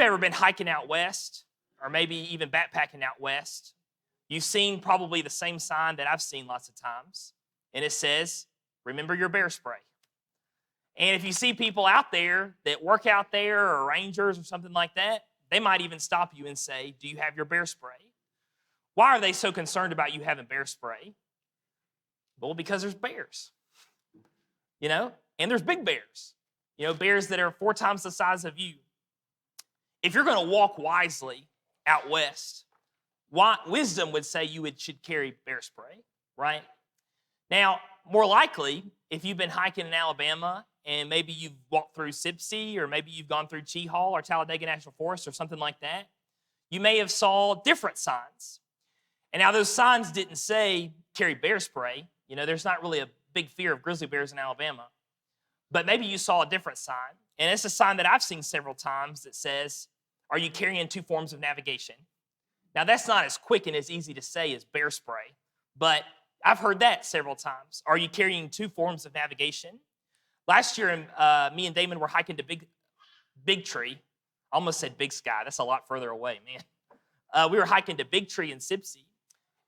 ever been hiking out west, or maybe even backpacking out west, you've seen probably the same sign that I've seen lots of times. And it says, remember your bear spray. And if you see people out there that work out there, or rangers or something like that, they might even stop you and say, do you have your bear spray? Why are they so concerned about you having bear spray? Well, because there's bears, and there's big bears, bears that are 4 times the size of you. If you're going to walk wisely out west, wisdom would say you should carry bear spray, right? Now, more likely, if you've been hiking in Alabama and maybe you've walked through Sipsey, or maybe you've gone through Cheehaw or Talladega National Forest or something like that, you may have saw different signs. And now those signs didn't say carry bear spray. There's not really a big fear of grizzly bears in Alabama. But maybe you saw a different sign. And it's a sign that I've seen several times that says, are you carrying 2 forms of navigation? Now, that's not as quick and as easy to say as bear spray, but I've heard that several times. Are you carrying 2 forms of navigation? Last year, me and Damon were hiking to Big Tree. I almost said Big Sky. That's a lot further away, man. We were hiking to Big Tree in Sipsey,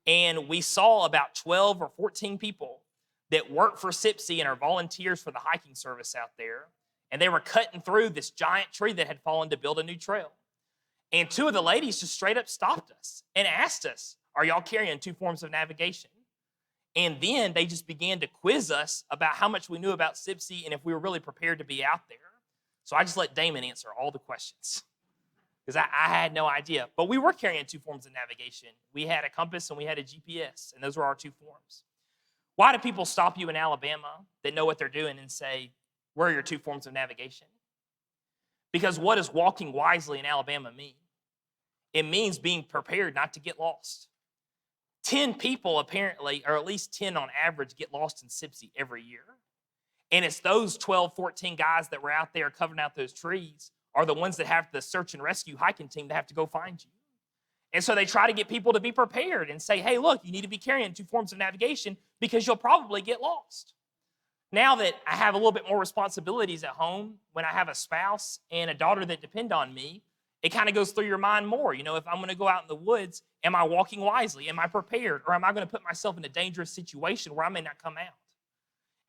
and we saw about 12 or 14 people that work for Sipsey and are volunteers for the hiking service out there, and they were cutting through this giant tree that had fallen to build a new trail. And 2 of the ladies just straight up stopped us and asked us, are y'all carrying 2 forms of navigation? And then they just began to quiz us about how much we knew about Sipsey and if we were really prepared to be out there. So I just let Damon answer all the questions because I had no idea. But we were carrying 2 forms of navigation. We had a compass and we had a GPS, and those were our 2 forms. Why do people stop you in Alabama that know what they're doing and say, where are your 2 forms of navigation? Because what does walking wisely in Alabama mean? It means being prepared not to get lost. 10 people apparently, or at least 10 on average, get lost in Sipsey every year. And it's those 12, 14 guys that were out there covering out those trees are the ones that have the search and rescue hiking team that have to go find you. And so they try to get people to be prepared and say, hey, look, you need to be carrying 2 forms of navigation because you'll probably get lost. Now that I have a little bit more responsibilities at home, when I have a spouse and a daughter that depend on me, it kind of goes through your mind more. If I'm going to go out in the woods, am I walking wisely? Am I prepared? Or am I going to put myself in a dangerous situation where I may not come out?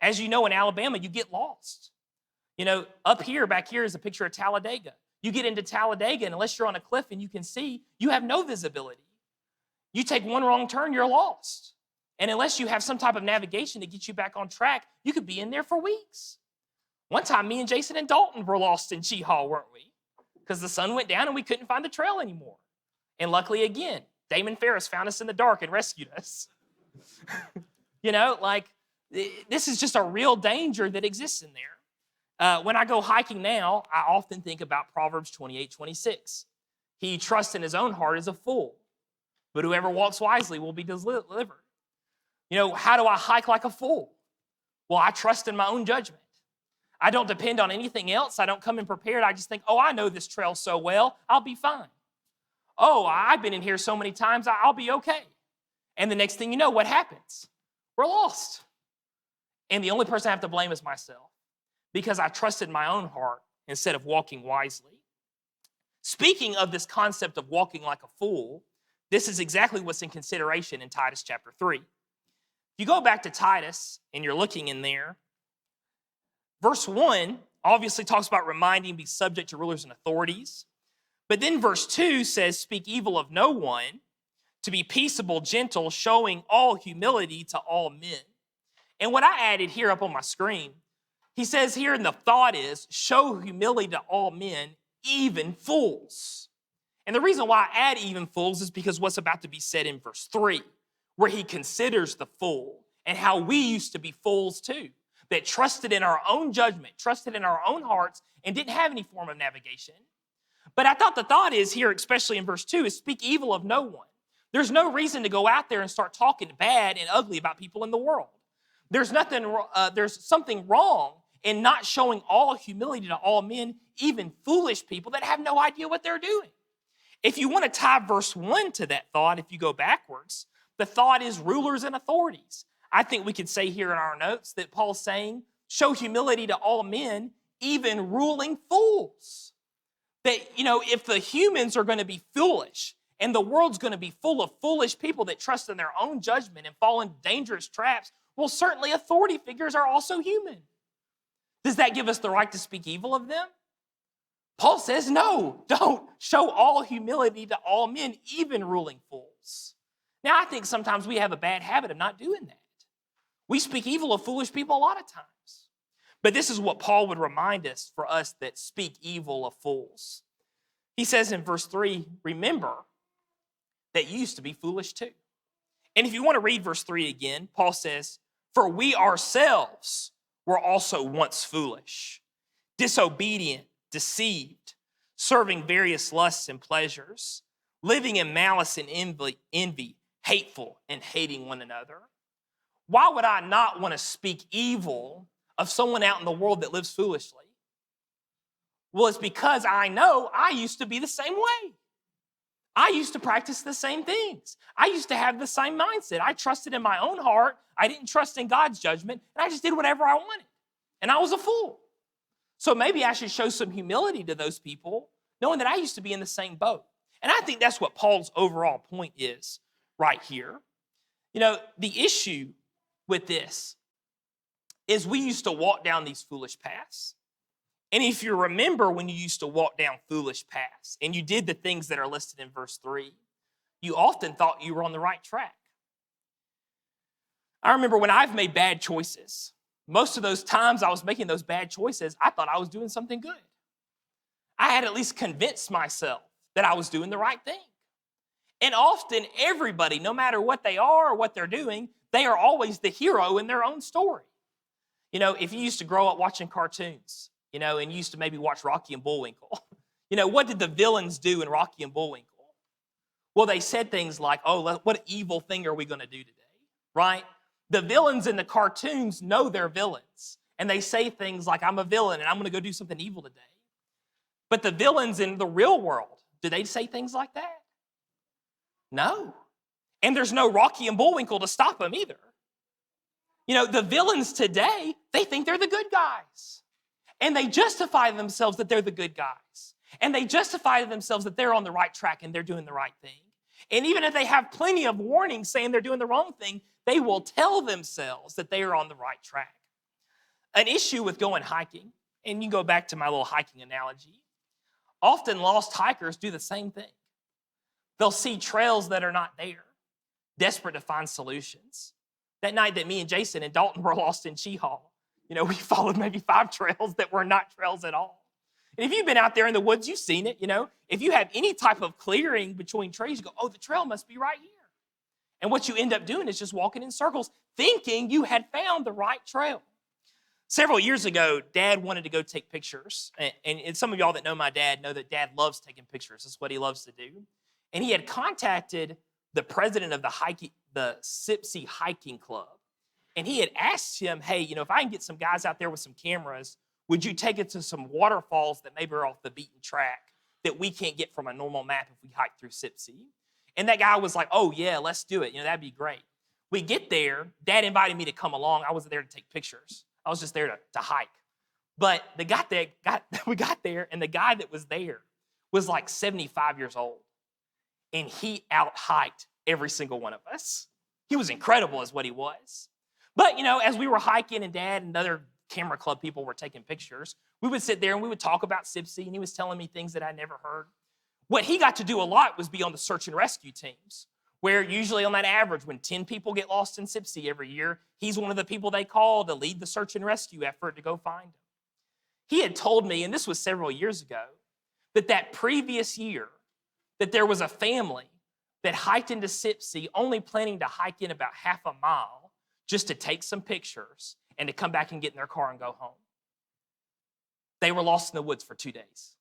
As you know, in Alabama, you get lost. Up here, back here is a picture of Talladega. You get into Talladega, and unless you're on a cliff and you can see, you have no visibility. You take one wrong turn, you're lost. And unless you have some type of navigation to get you back on track, you could be in there for weeks. One time, me and Jason and Dalton were lost in Cheehaw, weren't we? Because the sun went down and we couldn't find the trail anymore. And luckily, again, Damon Ferris found us in the dark and rescued us. This is just a real danger that exists in there. When I go hiking now, I often think about Proverbs 28:26. He who trusts in his own heart is a fool, but whoever walks wisely will be delivered. How do I hike like a fool? Well, I trust in my own judgment. I don't depend on anything else. I don't come in prepared. I just think, I know this trail so well, I'll be fine. I've been in here so many times, I'll be okay. And the next thing you know, what happens? We're lost. And the only person I have to blame is myself because I trusted my own heart instead of walking wisely. Speaking of this concept of walking like a fool, this is exactly what's in consideration in Titus chapter 3. If you go back to Titus and you're looking in there, verse 1 obviously talks about reminding, be subject to rulers and authorities. But then verse 2 says, speak evil of no one, to be peaceable, gentle, showing all humility to all men. And what I added here up on my screen, he says here, and the thought is, show humility to all men, even fools. And the reason why I add even fools is because what's about to be said in verse 3, where he considers the fool and how we used to be fools too, that trusted in our own judgment, trusted in our own hearts, and didn't have any form of navigation. But I thought the thought is here, especially in verse 2, is speak evil of no one. There's no reason to go out there and start talking bad and ugly about people in the world. There's something wrong in not showing all humility to all men, even foolish people that have no idea what they're doing. If you want to tie verse 1 to that thought, if you go backwards, the thought is rulers and authorities. I think we could say here in our notes that Paul's saying, show humility to all men, even ruling fools. That, if the humans are going to be foolish and the world's going to be full of foolish people that trust in their own judgment and fall into dangerous traps, well, certainly authority figures are also human. Does that give us the right to speak evil of them? Paul says, no, don't. Show all humility to all men, even ruling fools. Now, I think sometimes we have a bad habit of not doing that. We speak evil of foolish people a lot of times. But this is what Paul would remind us for us that speak evil of fools. He says in verse 3, remember that you used to be foolish too. And if you want to read verse 3 again, Paul says, for we ourselves were also once foolish, disobedient, deceived, serving various lusts and pleasures, living in malice and envy, hateful and hating one another. Why would I not want to speak evil of someone out in the world that lives foolishly? Well, it's because I know I used to be the same way. I used to practice the same things. I used to have the same mindset. I trusted in my own heart. I didn't trust in God's judgment, and I just did whatever I wanted. And I was a fool. So maybe I should show some humility to those people, knowing that I used to be in the same boat. And I think that's what Paul's overall point is right here. The issue with this is we used to walk down these foolish paths. And if you remember when you used to walk down foolish paths and you did the things that are listed in verse 3, you often thought you were on the right track. I remember when I've made bad choices, most of those times I was making those bad choices, I thought I was doing something good. I had at least convinced myself that I was doing the right thing. And often everybody, no matter what they are or what they're doing, they are always the hero in their own story. If you used to grow up watching cartoons, and you used to maybe watch Rocky and Bullwinkle, what did the villains do in Rocky and Bullwinkle? Well, they said things like, oh, what evil thing are we going to do today, right? The villains in the cartoons know they're villains, and they say things like, I'm a villain, and I'm going to go do something evil today. But the villains in the real world, do they say things like that? No. And there's no Rocky and Bullwinkle to stop them either. The villains today, they think they're the good guys. And they justify themselves that they're the good guys. And they justify to themselves that they're on the right track and they're doing the right thing. And even if they have plenty of warnings saying they're doing the wrong thing, they will tell themselves that they are on the right track. An issue with going hiking, and you go back to my little hiking analogy, often lost hikers do the same thing. They'll see trails that are not there, desperate to find solutions. That night that me and Jason and Dalton were lost in Cheehaw, we followed maybe 5 trails that were not trails at all. And if you've been out there in the woods, you've seen it, if you have any type of clearing between trees, you go, oh, the trail must be right here. And what you end up doing is just walking in circles, thinking you had found the right trail. Several years ago, Dad wanted to go take pictures. And some of y'all that know my dad know that Dad loves taking pictures. That's what he loves to do. And he had contacted the president of the Sipsey Hiking Club. And he had asked him, hey, if I can get some guys out there with some cameras, would you take it to some waterfalls that maybe are off the beaten track that we can't get from a normal map if we hike through Sipsey? And that guy was like, oh, yeah, let's do it. That'd be great. We get there. Dad invited me to come along. I wasn't there to take pictures. I was just there to hike. But we got there, and the guy that was there was like 75 years old. And he out-hiked every single one of us. He was incredible is what he was. But, as we were hiking and Dad and other camera club people were taking pictures, we would sit there and we would talk about Sipsey, and he was telling me things that I never heard. What he got to do a lot was be on the search and rescue teams, where usually on that average, when 10 people get lost in Sipsey every year, he's one of the people they call to lead the search and rescue effort to go find them. He had told me, and this was several years ago, that previous year, that there was a family that hiked into Sipsey only planning to hike in about half a mile just to take some pictures and to come back and get in their car and go home. They were lost in the woods for 2 days.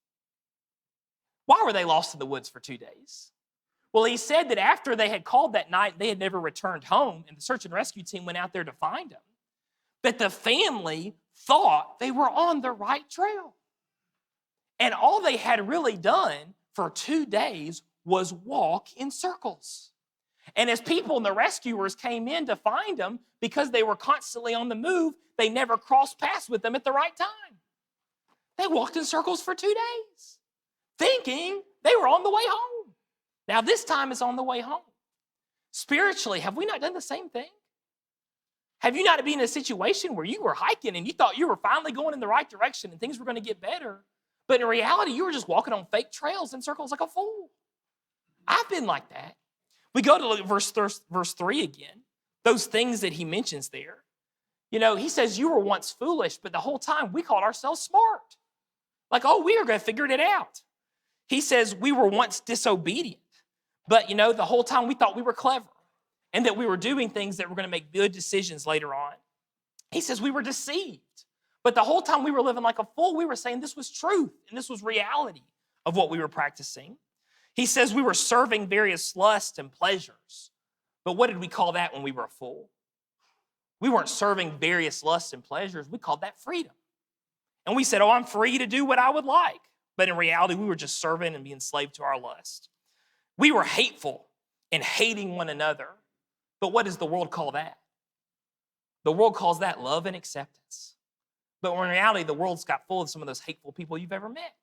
Why were they lost in the woods for 2 days? Well, he said that after they had called that night, they had never returned home, and the search and rescue team went out there to find them. But the family thought they were on the right trail. And all they had really done for 2 days was walk in circles. And as people and the rescuers came in to find them, because they were constantly on the move, they never crossed paths with them at the right time. They walked in circles for 2 days. thinking they were on the way home. Now, this time it's on the way home. Spiritually, have we not done the same thing? Have you not been in a situation where you were hiking and you thought you were finally going in the right direction and things were going to get better, but in reality, you were just walking on fake trails in circles like a fool? I've been like that. We go to look at verse 3 again, those things that he mentions there. He says, you were once foolish, but the whole time we called ourselves smart. Like, oh, we are going to figure it out. He says we were once disobedient, but the whole time we thought we were clever and that we were doing things that were going to make good decisions later on. He says we were deceived, but the whole time we were living like a fool, we were saying this was truth and this was reality of what we were practicing. He says we were serving various lusts and pleasures, but what did we call that when we were a fool? We weren't serving various lusts and pleasures. We called that freedom. And we said, oh, I'm free to do what I would like. But in reality, we were just serving and being enslaved to our lust. We were hateful and hating one another. But what does the world call that? The world calls that love and acceptance. But in reality, the world's got full of some of those hateful people you've ever met.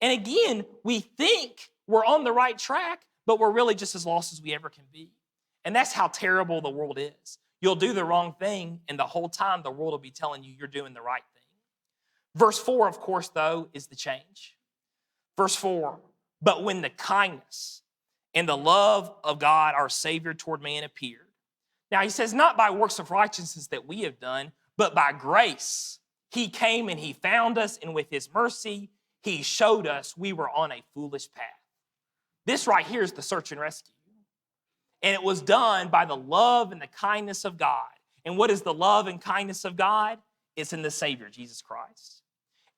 And again, we think we're on the right track, but we're really just as lost as we ever can be. And that's how terrible the world is. You'll do the wrong thing, and the whole time the world will be telling you you're doing the right thing. Verse 4, of course, though, is the change. Verse 4, but when the kindness and the love of God, our Savior, toward man appeared. Now, he says, not by works of righteousness that we have done, but by grace. He came and he found us, and with his mercy, he showed us we were on a foolish path. This right here is the search and rescue. And it was done by the love and the kindness of God. And what is the love and kindness of God? It's in the Savior, Jesus Christ.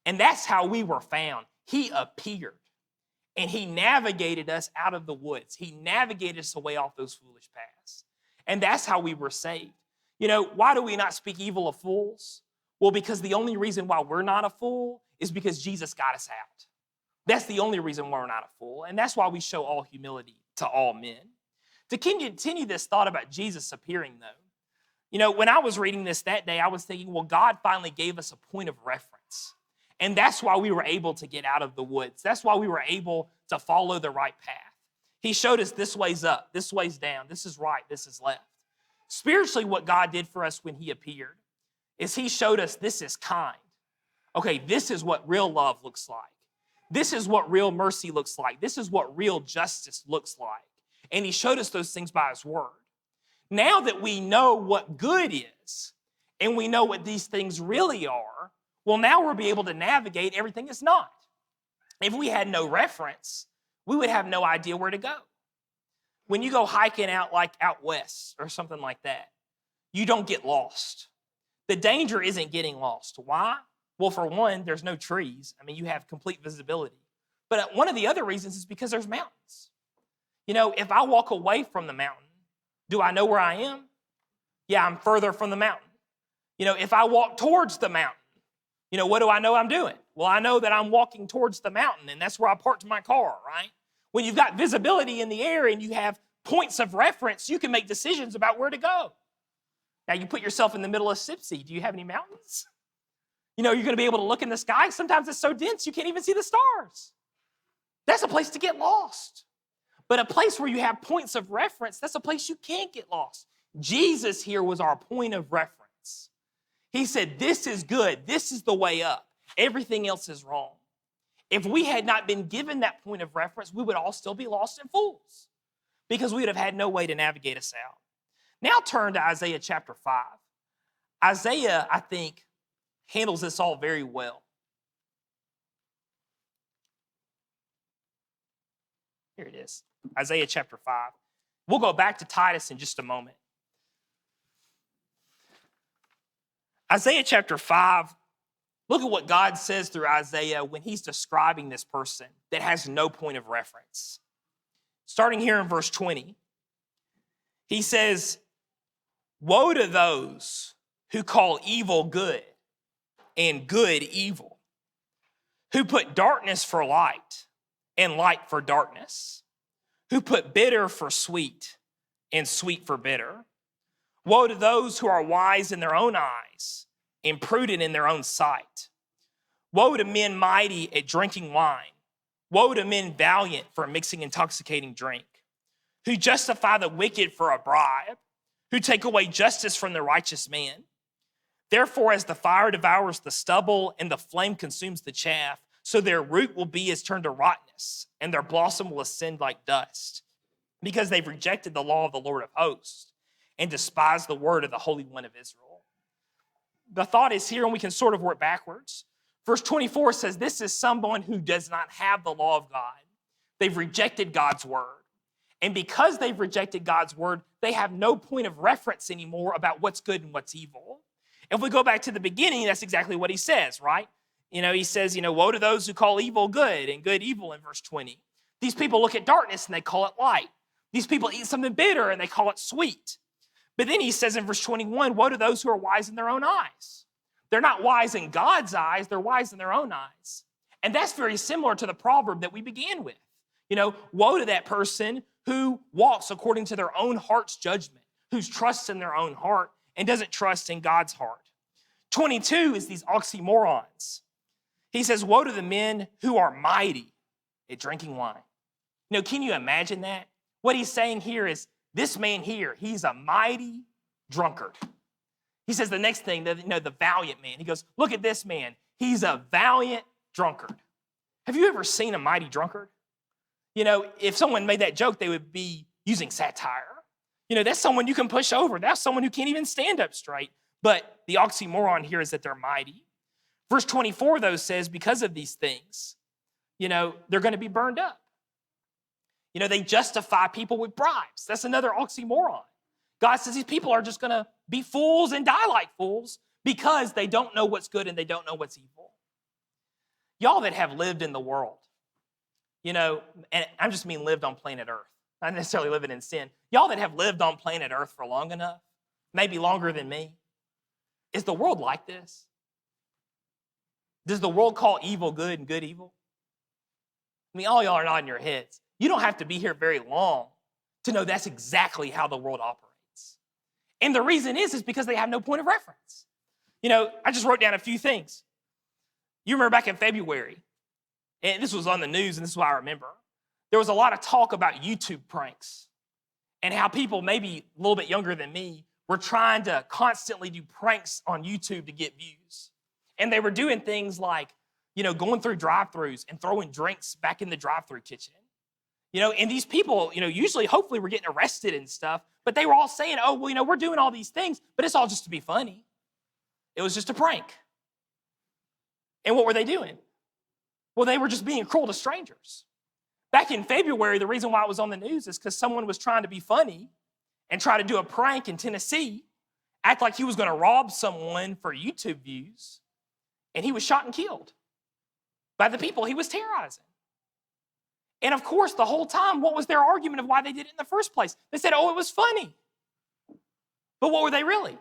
And that's how we were found. He appeared. And he navigated us out of the woods. He navigated us away off those foolish paths. And that's how we were saved. Why do we not speak evil of fools? Well, because the only reason why we're not a fool is because Jesus got us out. That's the only reason why we're not a fool. And that's why we show all humility to all men. To continue this thought about Jesus appearing, though, when I was reading this that day, I was thinking, well, God finally gave us a point of reference. And that's why we were able to get out of the woods. That's why we were able to follow the right path. He showed us this way's up, this way's down, this is right, this is left. Spiritually, what God did for us when he appeared is he showed us this is kind. Okay, this is what real love looks like. This is what real mercy looks like. This is what real justice looks like. And he showed us those things by his word. Now that we know what good is, and we know what these things really are, well, now we'll be able to navigate everything that's not. If we had no reference, we would have no idea where to go. When you go hiking out west or something like that, you don't get lost. The danger isn't getting lost. Why? Well, for one, there's no trees. You have complete visibility. But one of the other reasons is because there's mountains. If I walk away from the mountain, do I know where I am? Yeah, I'm further from the mountain. If I walk towards the mountain, what do I know I'm doing? Well, I know that I'm walking towards the mountain, and that's where I parked my car, right? When you've got visibility in the air and you have points of reference, you can make decisions about where to go. Now, you put yourself in the middle of Sipsey. Do you have any mountains? You're going to be able to look in the sky. Sometimes it's so dense you can't even see the stars. That's a place to get lost. But a place where you have points of reference, that's a place you can't get lost. Jesus here was our point of reference. He said, this is good. This is the way up. Everything else is wrong. If we had not been given that point of reference, we would all still be lost and fools because we would have had no way to navigate us out. Now turn to Isaiah chapter 5. Isaiah, I think, handles this all very well. Here it is, Isaiah chapter 5. We'll go back to Titus in just a moment. Isaiah chapter 5, look at what God says through Isaiah when he's describing this person that has no point of reference. Starting here in verse 20, he says, woe to those who call evil good and good evil, who put darkness for light and light for darkness, who put bitter for sweet and sweet for bitter. Woe to those who are wise in their own eyes and prudent in their own sight. Woe to men mighty at drinking wine, Woe to men valiant for mixing intoxicating drink, who justify the wicked for a bribe, who take away justice from the righteous man. Therefore, as the fire devours the stubble and the flame consumes the chaff, so their root will be as turned to rottenness, and their blossom will ascend like dust, because they've rejected the law of the Lord of hosts and despised the word of the Holy One of Israel. The thought is here, and we can sort of work backwards. Verse 24 says, this is someone who does not have the law of God. They've rejected God's word. And because they've rejected God's word, they have no point of reference anymore about what's good and what's evil. If we go back to the beginning, that's exactly what he says, right? He says, woe to those who call evil good and good evil in verse 20. These people look at darkness and they call it light. These people eat something bitter and they call it sweet. But then he says in verse 21, woe to those who are wise in their own eyes. They're not wise in God's eyes, they're wise in their own eyes. And that's very similar to the proverb that we began with. Woe to that person who walks according to their own heart's judgment, who trusts in their own heart and doesn't trust in God's heart. 22 is these oxymorons. He says, woe to the men who are mighty at drinking wine. Can you imagine that? What he's saying here is, this man here, he's a mighty drunkard. He says the next thing, the valiant man. He goes, look at this man. He's a valiant drunkard. Have you ever seen a mighty drunkard? If someone made that joke, they would be using satire. That's someone you can push over. That's someone who can't even stand up straight. But the oxymoron here is that they're mighty. Verse 24, though, says because of these things, they're going to be burned up. They justify people with bribes. That's another oxymoron. God says these people are just going to be fools and die like fools because they don't know what's good and they don't know what's evil. Y'all that have lived in the world, and I just mean lived on planet Earth, not necessarily living in sin. Y'all that have lived on planet Earth for long enough, maybe longer than me, is the world like this? Does the world call evil good and good evil? All y'all are nodding your heads. You don't have to be here very long to know that's exactly how the world operates. And the reason is because they have no point of reference. I just wrote down a few things. You remember back in February, and this was on the news, and this is why I remember, there was a lot of talk about YouTube pranks and how people maybe a little bit younger than me were trying to constantly do pranks on YouTube to get views. And they were doing things like, going through drive-thrus and throwing drinks back in the drive-thru kitchen. And these people, usually, hopefully, were getting arrested and stuff, but they were all saying, oh, well, we're doing all these things, but it's all just to be funny. It was just a prank. And what were they doing? Well, they were just being cruel to strangers. Back in February, the reason why it was on the news is because someone was trying to be funny and try to do a prank in Tennessee, act like he was going to rob someone for YouTube views, and he was shot and killed by the people he was terrorizing. And of course, the whole time, what was their argument of why they did it in the first place? They said, oh, it was funny. But what were they really?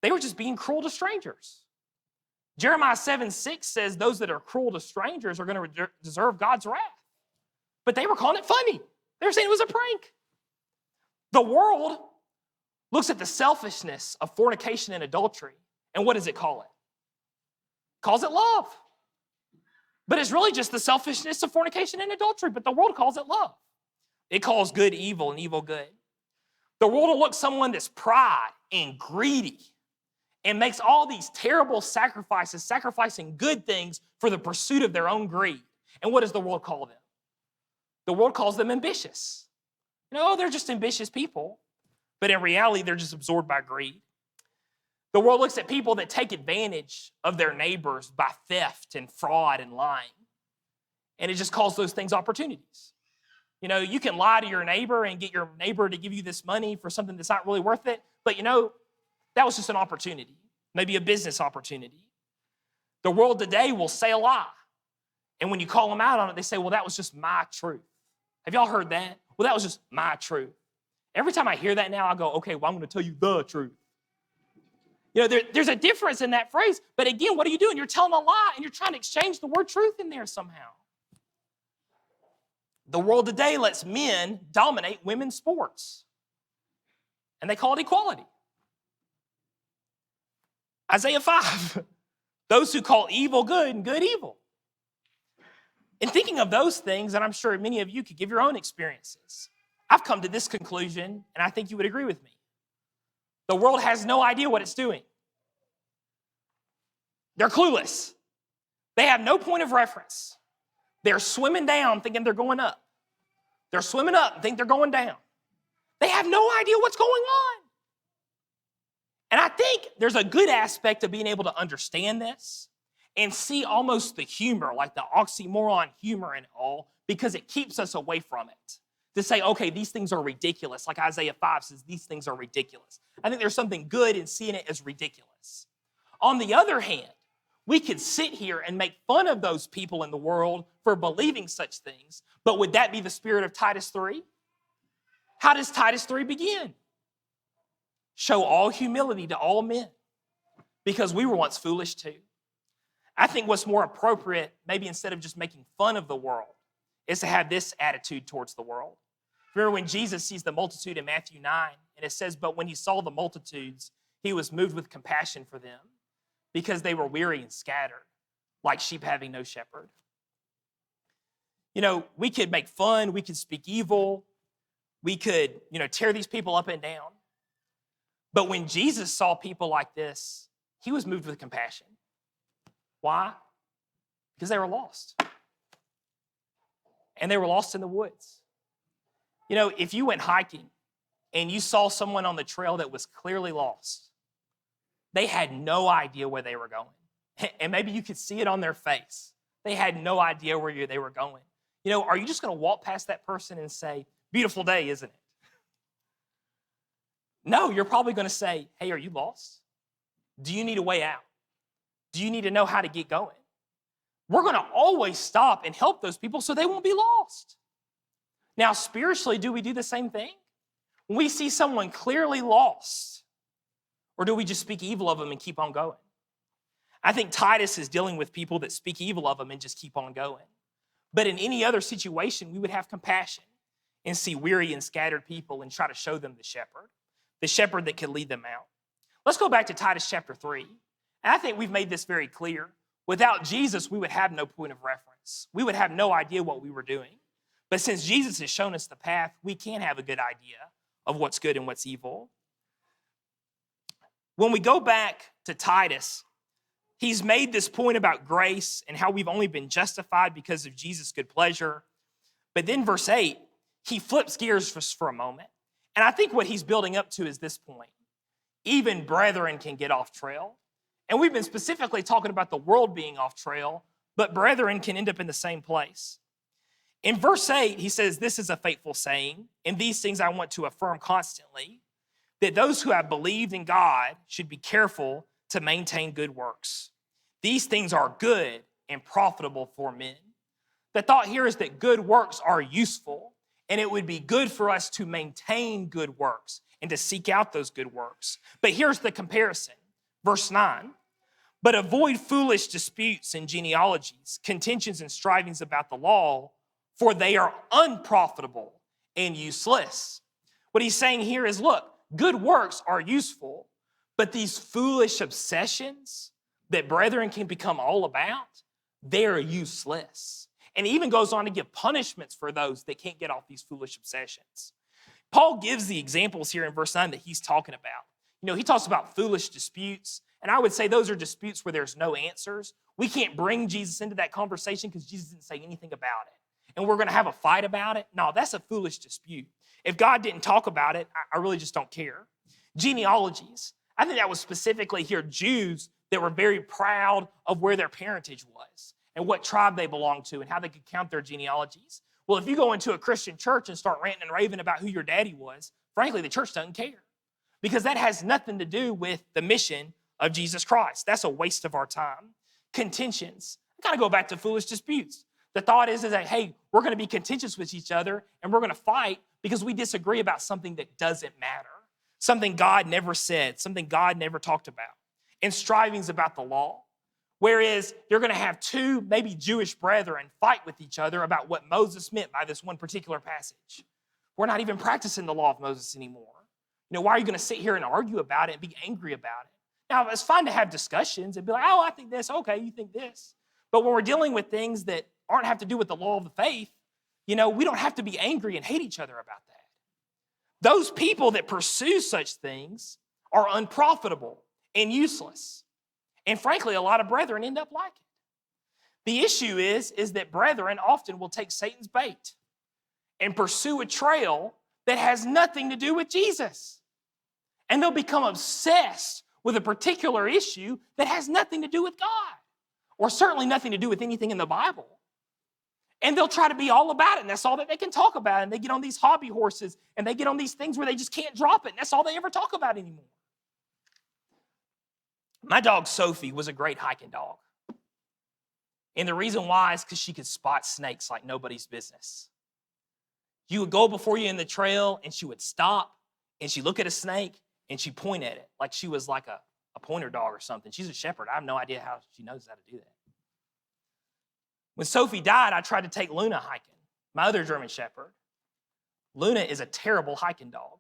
They were just being cruel to strangers. Jeremiah 7:6 says those that are cruel to strangers are going to deserve God's wrath. But they were calling it funny. They were saying it was a prank. The world looks at the selfishness of fornication and adultery, and what does it call it? Calls it love. But it's really just the selfishness of fornication and adultery, but the world calls it love. It calls good evil and evil good. The world will look at someone that's pride and greedy and makes all these terrible sacrifices, sacrificing good things for the pursuit of their own greed. And what does the world call them? The world calls them ambitious. They're just ambitious people, but in reality, they're just absorbed by greed. The world looks at people that take advantage of their neighbors by theft and fraud and lying, and it just calls those things opportunities. You can lie to your neighbor and get your neighbor to give you this money for something that's not really worth it, but that was just an opportunity, maybe a business opportunity. The world today will say a lie, and when you call them out on it, they say, well, that was just my truth. Have y'all heard that? Well, that was just my truth. Every time I hear that now, I go, okay, well, I'm going to tell you the truth. There's a difference in that phrase, but again, what are you doing? You're telling a lie, and you're trying to exchange the word truth in there somehow. The world today lets men dominate women's sports, and they call it equality. Isaiah 5, those who call evil good and good evil. In thinking of those things, and I'm sure many of you could give your own experiences, I've come to this conclusion, and I think you would agree with me. The world has no idea what it's doing. They're clueless. They have no point of reference. They're swimming down thinking they're going up. They're swimming up and think they're going down. They have no idea what's going on. And I think there's a good aspect of being able to understand this and see almost the humor, like the oxymoron humor in it all, because it keeps us away from it. To say, okay, these things are ridiculous. Like Isaiah 5 says, these things are ridiculous. I think there's something good in seeing it as ridiculous. On the other hand, we could sit here and make fun of those people in the world for believing such things, but would that be the spirit of Titus 3? How does Titus 3 begin? Show all humility to all men, because we were once foolish too. I think what's more appropriate, maybe instead of just making fun of the world, is to have this attitude towards the world. Remember when Jesus sees the multitude in Matthew 9, and it says, but when he saw the multitudes, he was moved with compassion for them because they were weary and scattered, like sheep having no shepherd. You know, we could make fun, we could speak evil, we could, tear these people up and down. But when Jesus saw people like this, he was moved with compassion. Why? Because they were lost. And they were lost in the woods. If you went hiking and you saw someone on the trail that was clearly lost, they had no idea where they were going. And maybe you could see it on their face. They had no idea where they were going. Are you just going to walk past that person and say, beautiful day, isn't it? No, you're probably going to say, hey, are you lost? Do you need a way out? Do you need to know how to get going? We're going to always stop and help those people so they won't be lost. Now, spiritually, do we do the same thing? When we see someone clearly lost, or do we just speak evil of them and keep on going? I think Titus is dealing with people that speak evil of them and just keep on going. But in any other situation, we would have compassion and see weary and scattered people and try to show them the shepherd that can lead them out. Let's go back to Titus chapter 3. And I think we've made this very clear. Without Jesus, we would have no point of reference. We would have no idea what we were doing. But since Jesus has shown us the path, we can have a good idea of what's good and what's evil. When we go back to Titus, he's made this point about grace and how we've only been justified because of Jesus' good pleasure. But then verse 8, he flips gears for a moment. And I think what he's building up to is this point. Even brethren can get off trail. And we've been specifically talking about the world being off trail, but brethren can end up in the same place. In verse 8, he says, this is a faithful saying, and these things I want to affirm constantly, that those who have believed in God should be careful to maintain good works. These things are good and profitable for men. The thought here is that good works are useful, and it would be good for us to maintain good works and to seek out those good works. But here's the comparison. Verse 9, but avoid foolish disputes and genealogies, contentions and strivings about the law, for they are unprofitable and useless. What he's saying here is, look, good works are useful, but these foolish obsessions that brethren can become all about, they're useless. And he even goes on to give punishments for those that can't get off these foolish obsessions. Paul gives the examples here in verse 9 that he's talking about. He talks about foolish disputes, and I would say those are disputes where there's no answers. We can't bring Jesus into that conversation because Jesus didn't say anything about it. And we're going to have a fight about it? No, that's a foolish dispute. If God didn't talk about it, I really just don't care. Genealogies. I think that was specifically here Jews that were very proud of where their parentage was and what tribe they belonged to and how they could count their genealogies. Well, if you go into a Christian church and start ranting and raving about who your daddy was, frankly, the church doesn't care because that has nothing to do with the mission of Jesus Christ. That's a waste of our time. Contentions. I kind of go back to foolish disputes. The thought is that, hey, we're going to be contentious with each other and we're going to fight because we disagree about something that doesn't matter, something God never said, something God never talked about, and strivings about the law. Whereas you're going to have two, maybe Jewish brethren fight with each other about what Moses meant by this one particular passage. We're not even practicing the law of Moses anymore. Why are you going to sit here and argue about it and be angry about it? Now, it's fine to have discussions and be like, oh, I think this. Okay, you think this. But when we're dealing with things that aren't have to do with the law of the faith, we don't have to be angry and hate each other about that. Those people that pursue such things are unprofitable and useless. And frankly, a lot of brethren end up like it. The issue is that brethren often will take Satan's bait and pursue a trail that has nothing to do with Jesus. And they'll become obsessed with a particular issue that has nothing to do with God, or certainly nothing to do with anything in the Bible. And they'll try to be all about it, and that's all that they can talk about. And they get on these hobby horses, and they get on these things where they just can't drop it, and that's all they ever talk about anymore. My dog, Sophie, was a great hiking dog. And the reason why is because she could spot snakes like nobody's business. You would go before you in the trail, and she would stop, and she'd look at a snake, and she'd point at it like she was like a pointer dog or something. She's a shepherd. I have no idea how she knows how to do that. When Sophie died, I tried to take Luna hiking, my other German shepherd. Luna is a terrible hiking dog.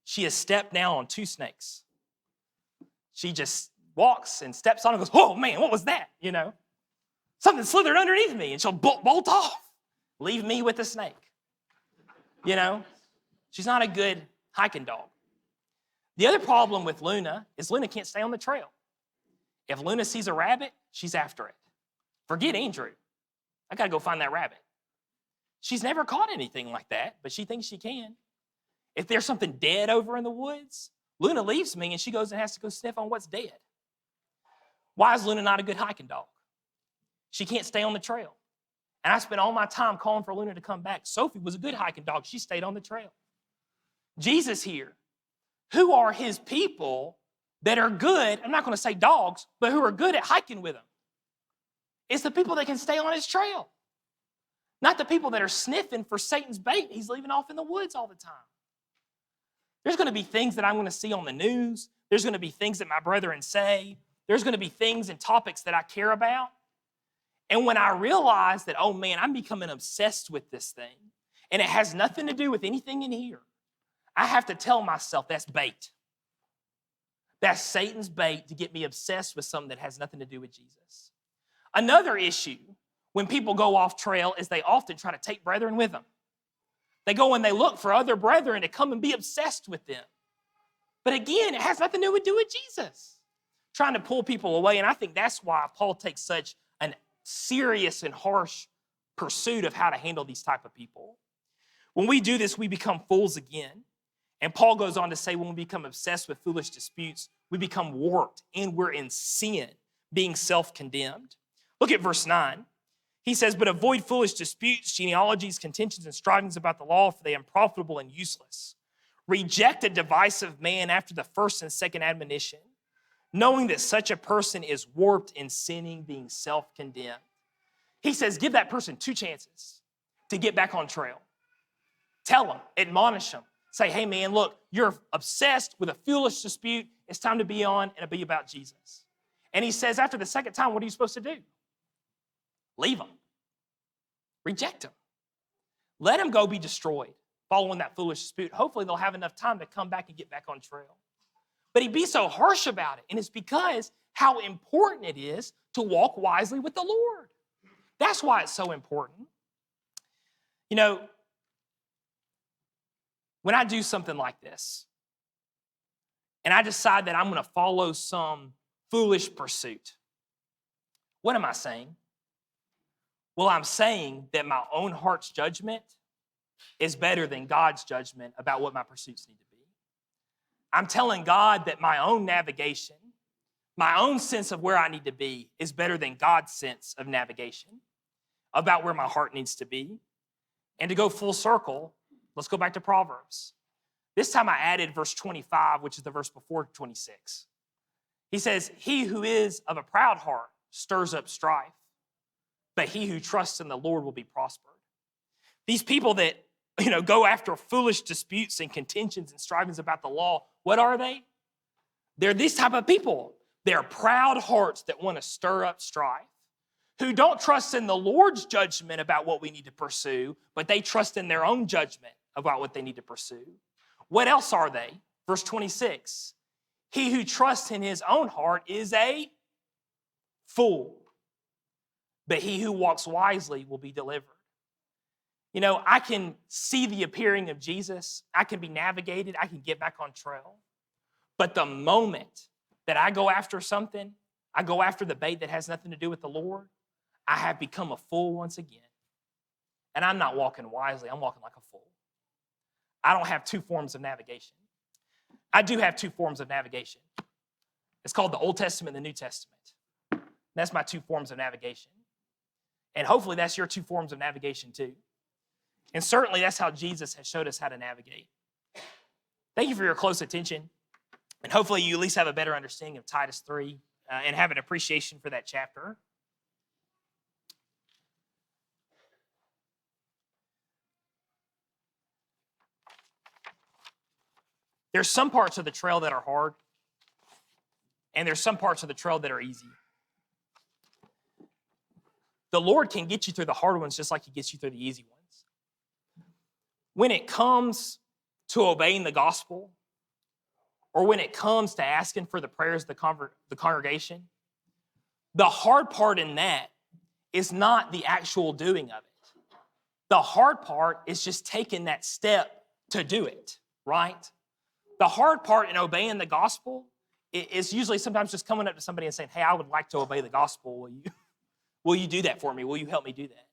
She has stepped now on 2 snakes. She just walks and steps on and goes, oh man, what was that? Something slithered underneath me, and she'll bolt off, leave me with the snake. She's not a good hiking dog. The other problem with Luna is Luna can't stay on the trail. If Luna sees a rabbit, she's after it. Forget Andrew. I got to go find that rabbit. She's never caught anything like that, but she thinks she can. If there's something dead over in the woods, Luna leaves me and she goes and has to go sniff on what's dead. Why is Luna not a good hiking dog? She can't stay on the trail. And I spent all my time calling for Luna to come back. Sophie was a good hiking dog. She stayed on the trail. Jesus here, who are his people that are good, I'm not going to say dogs, but who are good at hiking with him? It's the people that can stay on his trail, not the people that are sniffing for Satan's bait he's leaving off in the woods all the time. There's going to be things that I'm going to see on the news. There's going to be things that my brethren say. There's going to be things and topics that I care about. And when I realize that, oh man, I'm becoming obsessed with this thing, and it has nothing to do with anything in here, I have to tell myself that's bait. That's Satan's bait to get me obsessed with something that has nothing to do with Jesus. Another issue when people go off trail is they often try to take brethren with them. They go and they look for other brethren to come and be obsessed with them. But again, it has nothing to do with Jesus. Trying to pull people away, and I think that's why Paul takes such a serious and harsh pursuit of how to handle these type of people. When we do this, we become fools again. And Paul goes on to say when we become obsessed with foolish disputes, we become warped and we're in sin, being self-condemned. Look at verse 9. He says, but avoid foolish disputes, genealogies, contentions, and strivings about the law, for they are unprofitable and useless. Reject a divisive man after the first and second admonition, knowing that such a person is warped in sinning, being self-condemned. He says, give that person 2 chances to get back on trail. Tell them, admonish them. Say, hey man, look, you're obsessed with a foolish dispute. It's time to be on and be about Jesus. And he says, after the second time, what are you supposed to do? Leave them. Reject them. Let them go be destroyed following that foolish dispute. Hopefully they'll have enough time to come back and get back on trail. But he'd be so harsh about it, and it's because how important it is to walk wisely with the Lord. That's why it's so important. When I do something like this, and I decide that I'm going to follow some foolish pursuit, what am I saying? Well, I'm saying that my own heart's judgment is better than God's judgment about what my pursuits need to be. I'm telling God that my own navigation, my own sense of where I need to be is better than God's sense of navigation about where my heart needs to be. And to go full circle, let's go back to Proverbs. This time I added verse 25, which is the verse before 26. He says, he who is of a proud heart stirs up strife, but he who trusts in the Lord will be prospered. These people that, go after foolish disputes and contentions and strivings about the law, what are they? They're these type of people. They're proud hearts that want to stir up strife, who don't trust in the Lord's judgment about what we need to pursue, but they trust in their own judgment about what they need to pursue. What else are they? Verse 26, he who trusts in his own heart is a fool. but he who walks wisely will be delivered. You know, I can see the appearing of Jesus. I can be navigated. I can get back on trail. But the moment that I go after something, I go after the bait that has nothing to do with the Lord, I have become a fool once again. And I'm not walking wisely. I'm walking like a fool. I don't have two forms of navigation. I do have two forms of navigation. It's called the Old Testament and the New Testament. That's my two forms of navigation. And hopefully that's your two forms of navigation too. And certainly that's how Jesus has showed us how to navigate. Thank you for your close attention. And hopefully you at least have a better understanding of Titus 3 and have an appreciation for that chapter. There's some parts of the trail that are hard, and there's some parts of the trail that are easy. The Lord can get you through the hard ones just like he gets you through the easy ones. When it comes to obeying the gospel, or when it comes to asking for the prayers of the congregation, the hard part in that is not the actual doing of it. The hard part is just taking that step to do it, right? The hard part in obeying the gospel is usually sometimes just coming up to somebody and saying, hey, I would like to obey the gospel. Will you do that for me? Will you help me do that?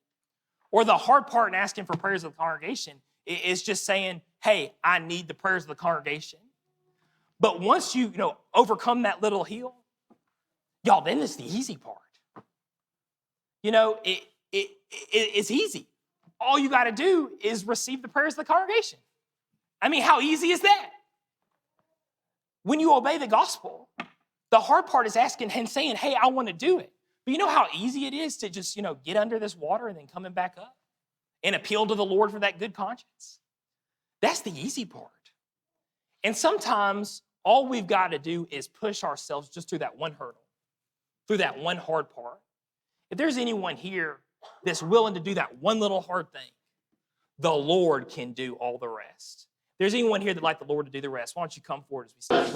Or the hard part in asking for prayers of the congregation is just saying, hey, I need the prayers of the congregation. But once you overcome that little hill, y'all, then it's the easy part. It's easy. All you got to do is receive the prayers of the congregation. I mean, how easy is that? When you obey the gospel, the hard part is asking and saying, hey, I want to do it. But you know how easy it is to just, get under this water and then coming back up and appeal to the Lord for that good conscience? That's the easy part. And sometimes all we've got to do is push ourselves just through that one hurdle, through that one hard part. If there's anyone here that's willing to do that one little hard thing, the Lord can do all the rest. If there's anyone here that'd like the Lord to do the rest, why don't you come forward as we stand?